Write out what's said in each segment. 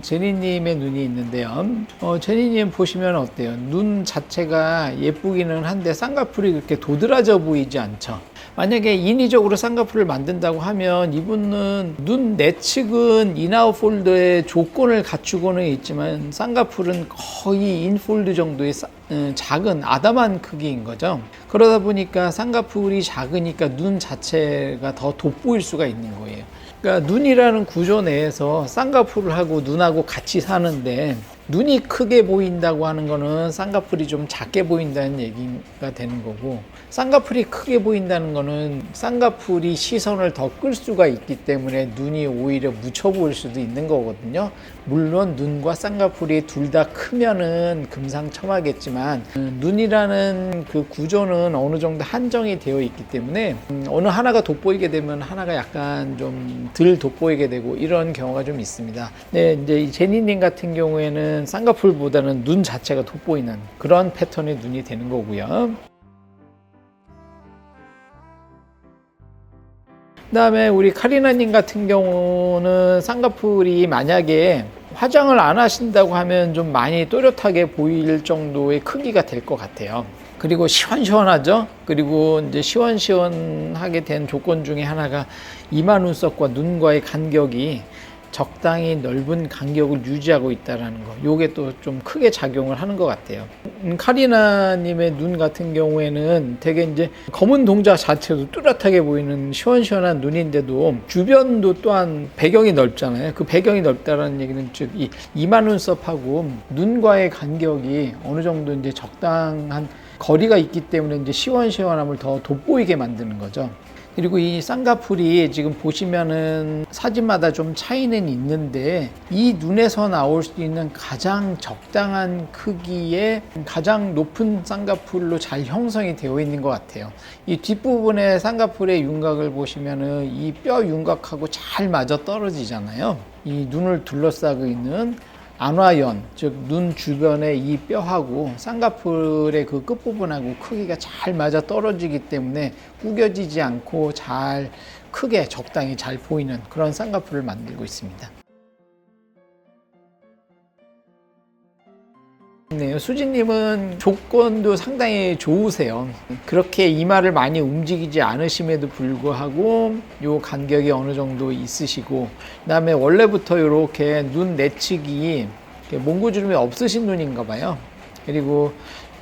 제니님의 눈이 있는데요. 제니님 보시면 어때요? 눈 자체가 예쁘기는 한데 쌍꺼풀이 그렇게 도드라져 보이지 않죠? 만약에 인위적으로 쌍꺼풀을 만든다고 하면 이분은 눈 내측은 인아웃 폴더의 조건을 갖추고는 있지만 쌍꺼풀은 거의 인폴드 정도의 작은 아담한 크기인 거죠. 그러다 보니까 쌍꺼풀이 작으니까 눈 자체가 더 돋보일 수가 있는 거예요. 그러니까 눈이라는 구조 내에서 쌍꺼풀을 하고 눈하고 같이 사는데 눈이 크게 보인다고 하는 거는 쌍꺼풀이 좀 작게 보인다는 얘기가 되는 거고, 쌍꺼풀이 크게 보인다는 거는 쌍꺼풀이 시선을 더 끌 수가 있기 때문에 눈이 오히려 묻혀 보일 수도 있는 거거든요. 물론 눈과 쌍꺼풀이 둘 다 크면은 금상첨화겠지만 눈이라는 그 구조는 어느 정도 한정이 되어 있기 때문에 어느 하나가 돋보이게 되면 하나가 약간 좀 덜 돋보이게 되고 이런 경우가 좀 있습니다. 네, 이제 이 제니님 같은 경우에는 쌍꺼풀보다는 눈 자체가 돋보이는 그런 패턴의 눈이 되는 거고요. 그 다음에 우리 카리나님 같은 경우는 쌍꺼풀이 만약에 화장을 안 하신다고 하면 좀 많이 또렷하게 보일 정도의 크기가 될 것 같아요. 그리고 시원시원하죠. 그리고 이제 시원시원하게 된 조건 중에 하나가 이마 눈썹과 눈과의 간격이 적당히 넓은 간격을 유지하고 있다는 거, 요게 또 좀 크게 작용을 하는 것 같아요. 카리나님의 눈 같은 경우에는 되게 이제 검은 동자 자체도 뚜렷하게 보이는 시원시원한 눈인데도 주변도 또한 배경이 넓잖아요. 그 배경이 넓다는 얘기는 즉 이 이마 눈썹하고 눈과의 간격이 어느 정도 이제 적당한 거리가 있기 때문에 이제 시원시원함을 더 돋보이게 만드는 거죠. 그리고 이 쌍꺼풀이 지금 보시면은 사진마다 좀 차이는 있는데 이 눈에서 나올 수 있는 가장 적당한 크기의 가장 높은 쌍꺼풀로 잘 형성이 되어 있는 것 같아요. 이 뒷부분의 쌍꺼풀의 윤곽을 보시면은 이 뼈 윤곽하고 잘 맞아 떨어지잖아요. 이 눈을 둘러싸고 있는 안화연, 즉 눈 주변의 이 뼈하고 쌍꺼풀의 그 끝부분하고 크기가 잘 맞아 떨어지기 때문에 구겨지지 않고 잘 크게 적당히 잘 보이는 그런 쌍꺼풀을 만들고 있습니다. 네, 수진님은 조건도 상당히 좋으세요. 그렇게 이마를 많이 움직이지 않으심에도 불구하고 요 간격이 어느 정도 있으시고, 그 다음에 원래부터 이렇게 눈 내측이 몽고주름이 없으신 눈인가 봐요. 그리고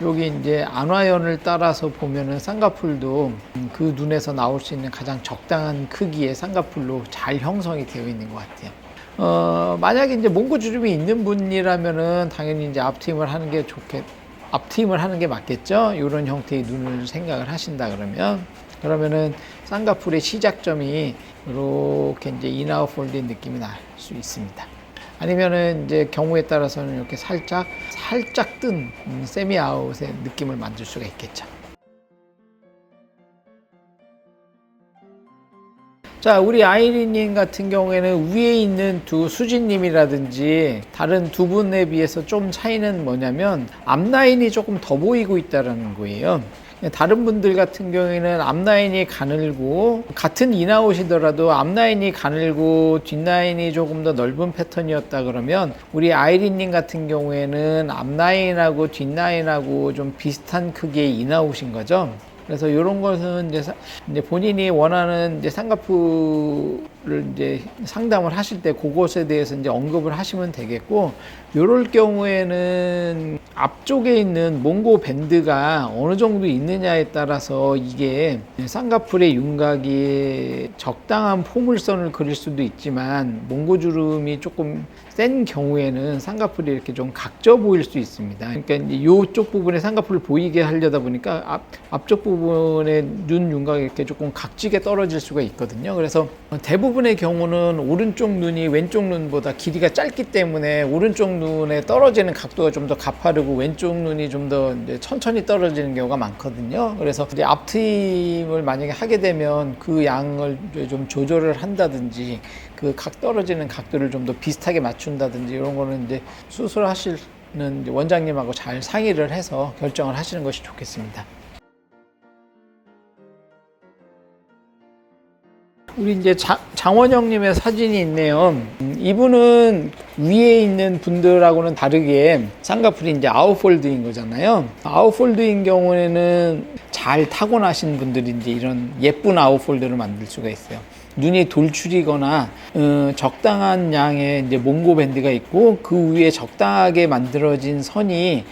여기 이제 안화연을 따라서 보면은 쌍꺼풀도 그 눈에서 나올 수 있는 가장 적당한 크기의 쌍꺼풀로 잘 형성이 되어 있는 것 같아요. 만약에 이제 몽고주름이 있는 분이라면은 당연히 이제 앞트임을 하는 게 앞트임을 하는 게 맞겠죠. 이런 형태의 눈을 생각을 하신다 그러면은 쌍꺼풀의 시작점이 이렇게 이제 인아웃 폴드의 느낌이 날 수 있습니다. 아니면은 이제 경우에 따라서는 이렇게 살짝 뜬 세미 아웃의 느낌을 만들 수가 있겠죠. 자, 우리 아이린님 같은 경우에는 위에 있는 두 수진님이라든지 다른 두 분에 비해서 좀 차이는 뭐냐면 앞라인이 조금 더 보이고 있다는 거예요. 다른 분들 같은 경우에는 앞라인이 가늘고 같은 인아웃이더라도 앞라인이 가늘고 뒷라인이 조금 더 넓은 패턴이었다 그러면 우리 아이린님 같은 경우에는 앞라인하고 뒷라인하고 좀 비슷한 크기의 인아웃인 거죠. 그래서 이런 것은 이제 본인이 원하는 이제 쌍꺼풀을 이제 상담을 하실 때 그것에 대해서 이제 언급을 하시면 되겠고, 이럴 경우에는 앞쪽에 있는 몽고 밴드가 어느 정도 있느냐에 따라서 이게 쌍꺼풀의 윤곽이 적당한 포물선을 그릴 수도 있지만 몽고주름이 조금 센 경우에는 쌍꺼풀이 이렇게 좀 각져 보일 수 있습니다. 그러니까 이제 이쪽 부분에 쌍꺼풀을 보이게 하려다 보니까 앞쪽 부분의 눈 윤곽이 이렇게 조금 각지게 떨어질 수가 있거든요. 그래서 대부분의 경우는 오른쪽 눈이 왼쪽 눈보다 길이가 짧기 때문에 오른쪽 눈에 떨어지는 각도가 좀 더 가파르고 왼쪽 눈이 좀 더 천천히 떨어지는 경우가 많거든요. 그래서 이제 앞트임을 만약에 하게 되면 그 양을 좀 조절을 한다든지 그 떨어지는 각도를 좀 더 비슷하게 맞춘다든지 이런 거는 이제 수술하시는 원장님하고 잘 상의를 해서 결정을 하시는 것이 좋겠습니다. 우리 이제 장원영님의 사진이 있네요. 이분은 위에 있는 분들하고는 다르게 쌍꺼풀이 이제 아웃폴드인 거잖아요. 아웃폴드인 경우에는 잘 타고나신 분들이 이제 이런 예쁜 아웃폴드를 만들 수가 있어요. 눈이 돌출이거나 적당한 양의 이제 몽고밴드가 있고 그 위에 적당하게 만들어진 선이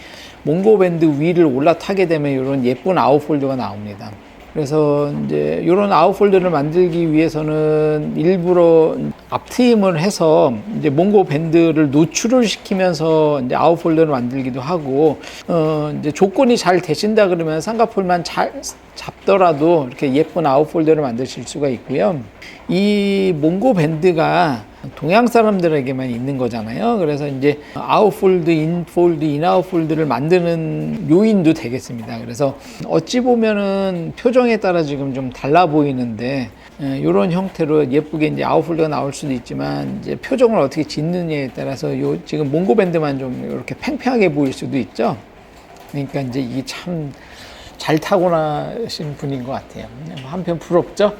몽고밴드 위를 올라타게 되면 이런 예쁜 아웃폴드가 나옵니다. 그래서 이제 이런 아웃폴드를 만들기 위해서는 일부러 앞트임을 해서 이제 몽고 밴드를 노출을 시키면서 이제 아웃폴드를 만들기도 하고, 이제 조건이 잘 되신다 그러면 쌍꺼풀만 잘 잡더라도 이렇게 예쁜 아웃폴드를 만드실 수가 있고요. 이 몽고 밴드가 동양 사람들에게만 있는 거잖아요. 그래서 이제 아웃폴드, 인폴드, 인아웃폴드를 만드는 요인도 되겠습니다. 그래서 어찌 보면은 표정에 따라 지금 좀 달라 보이는데 이런 형태로 예쁘게 이제 아웃폴드가 나올 수도 있지만 이제 표정을 어떻게 짓느냐에 따라서 요 지금 몽고 밴드만 좀 이렇게 팽팽하게 보일 수도 있죠. 그러니까 이제 이게 참 잘 타고나신 분인 것 같아요. 한편 부럽죠?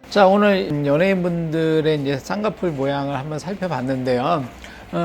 자, 오늘 연예인분들의 이제 쌍꺼풀 모양을 한번 살펴봤는데요.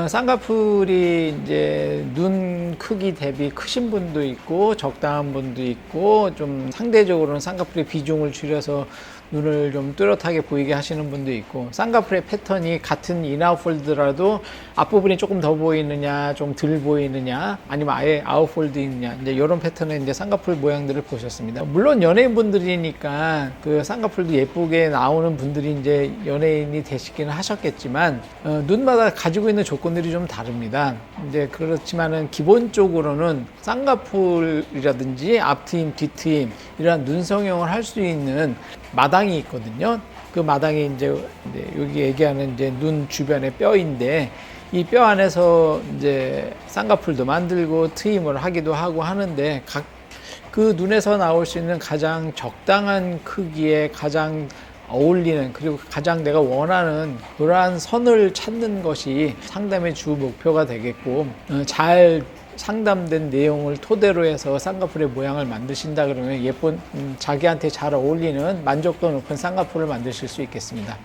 쌍꺼풀이 이제 눈 크기 대비 크신 분도 있고 적당한 분도 있고 좀 상대적으로는 쌍꺼풀의 비중을 줄여서 눈을 좀 뚜렷하게 보이게 하시는 분도 있고 쌍꺼풀의 패턴이 같은 인아웃폴드라도 앞부분이 조금 더 보이느냐 좀 덜 보이느냐 아니면 아예 아웃폴드이느냐 이제 이런 패턴의 이제 쌍꺼풀 모양들을 보셨습니다. 물론 연예인분들이니까 그 쌍꺼풀도 예쁘게 나오는 분들이 이제 연예인이 되시기는 하셨겠지만 눈마다 가지고 있는 조건들이 좀 다릅니다. 이제 그렇지만은 기본적으로는 쌍꺼풀이라든지 앞트임, 뒤트임 이러한 눈 성형을 할 수 있는 마당이 있거든요. 그 마당이 이제 여기 얘기하는 이제 눈 주변의 뼈인데 이 뼈 안에서 이제 쌍꺼풀도 만들고 트임을 하기도 하고 하는데 그 눈에서 나올 수 있는 가장 적당한 크기에 가장 어울리는 그리고 가장 내가 원하는 그러한 선을 찾는 것이 상담의 주 목표가 되겠고 잘 상담된 내용을 토대로 해서 쌍꺼풀의 모양을 만드신다 그러면 예쁜 자기한테 잘 어울리는 만족도 높은 쌍꺼풀을 만드실 수 있겠습니다.